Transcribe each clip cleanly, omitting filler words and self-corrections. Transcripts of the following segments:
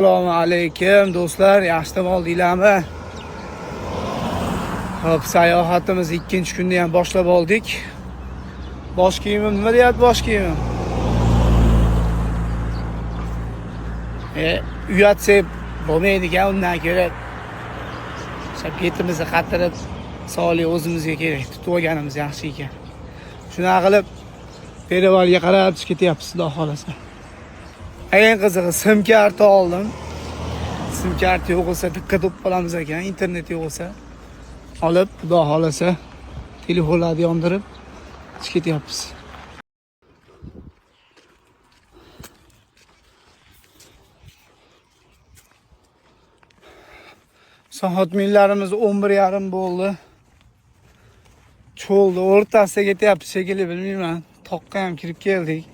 Assalomu alaykum do'stlar, yaxshi dam oldinglarmi? Hop, sayohatimiz ikkinchi kunni ham boshlab oldik. Bosh kiyimim nima deyapti bosh kiyimim? Uyatsak bo'lmaydigan, undan ko'ra petimizni qatirib sog'lik o'zimizga kerak. Tutib olganimiz yaxshi ekan. Shuna qilib perivalga qarab ketyapmiz, xudo xolasa. Eng qizig'i sim karta oldim. Sim karta yo'q bo'lsa diqqat qilib qolamiz ekan, internet yo'q bo'lsa olib, xudo xolasa telefonlarni yondirib ketyapmiz. Soat millarimiz 11:30 bo'ldi. Cho'lni o'rtasiga ketyapmiz shekilli, bilmayman. Toqqa ham kirib keldik.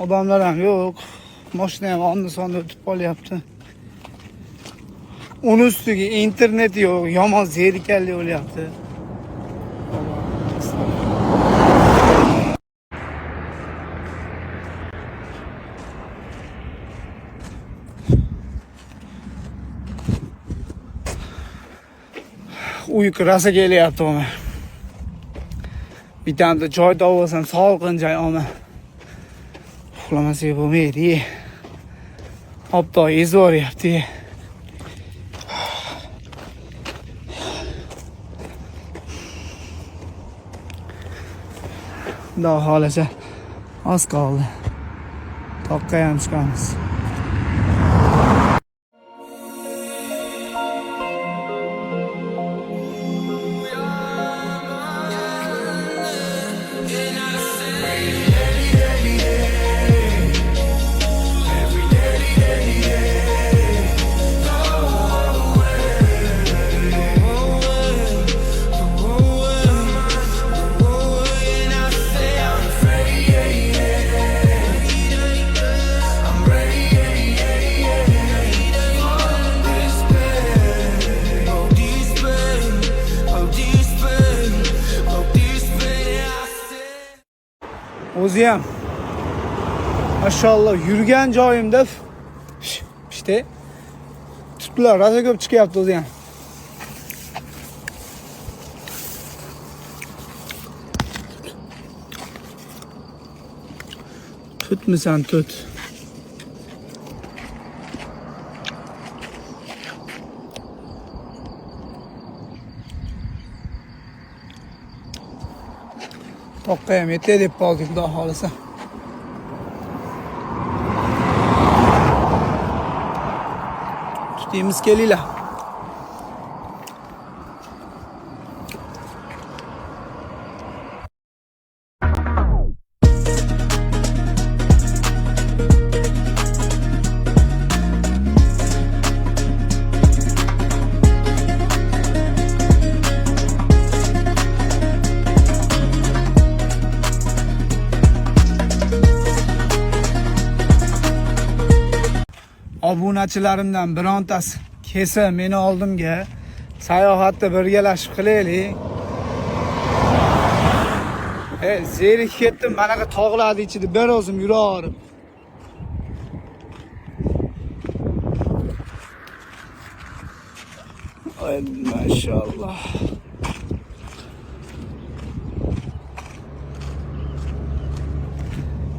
Odamlar ham yo'q. Mashina ham onda-sonda o'tib qolyapti. Uni ustiga internet yo'q, yomon zerikarli bo'lyapti. Uyqu rosa kelyapti ona. Bitamda joy topsam, salqin joy ona. Uxlamasak bo'lmaydi. Obdo ezoryapti. Xudo xolasa oz qoldi. Toqqa ham chiqamiz. O'zi ham mashalloh yurgan joyimda işte tutlar rosa ko'p chiqyapti o'zi ham. Tutmisan tut. Toqqa ham yetay deb qoldik, xudo xolasa. Tutimiz kelinglar. Obunachilarimdan birontasi kelsa meni oldimga sayohatda birgalashib qilaylik. Zerikib ketdim, manaqa tog'larning ichida bir o'zim yuraverib. Ay maşallah.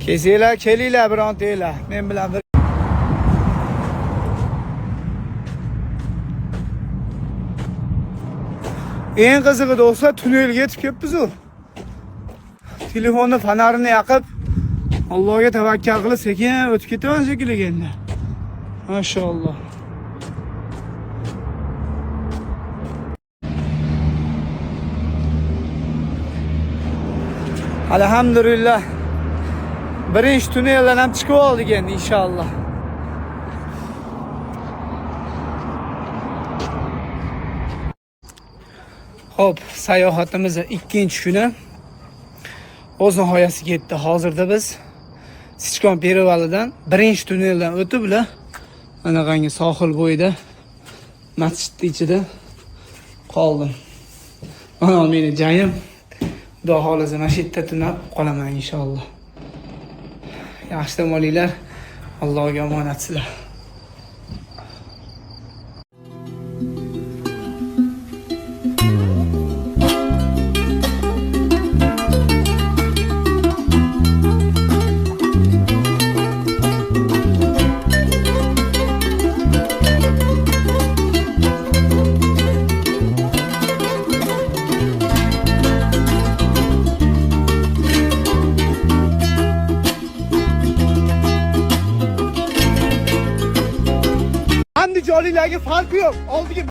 Kesinglar, kelinglar birontanglar. Men bilan bir eng qizig'i do'stlar, tunnelga yetib kelibmiz u. Telefonni fonarini yoqib, Allohga tavakkal qilib sekin o'tib ketaman shekilli endi. Maşalloh. Alhamdulillah. Birinchi tunneldan ham chiqib oldik endi inshaalloh. Hop, sayohatimizning ikkinchi kuni o'z nihoyasiga yetdi. Hozirda biz Sichkon perevalidan birinchi tunneldan o'tib, anaqangi sohil bo'yida masjidning ichida qoldim. Mana meni jayim Xudo xolasa mana shu yerda tunab qolaman inshaalloh. Yaxshi dam olinglar. Allohga omonatsizlar. Endi jolilarga farqi yo'q. Oldiga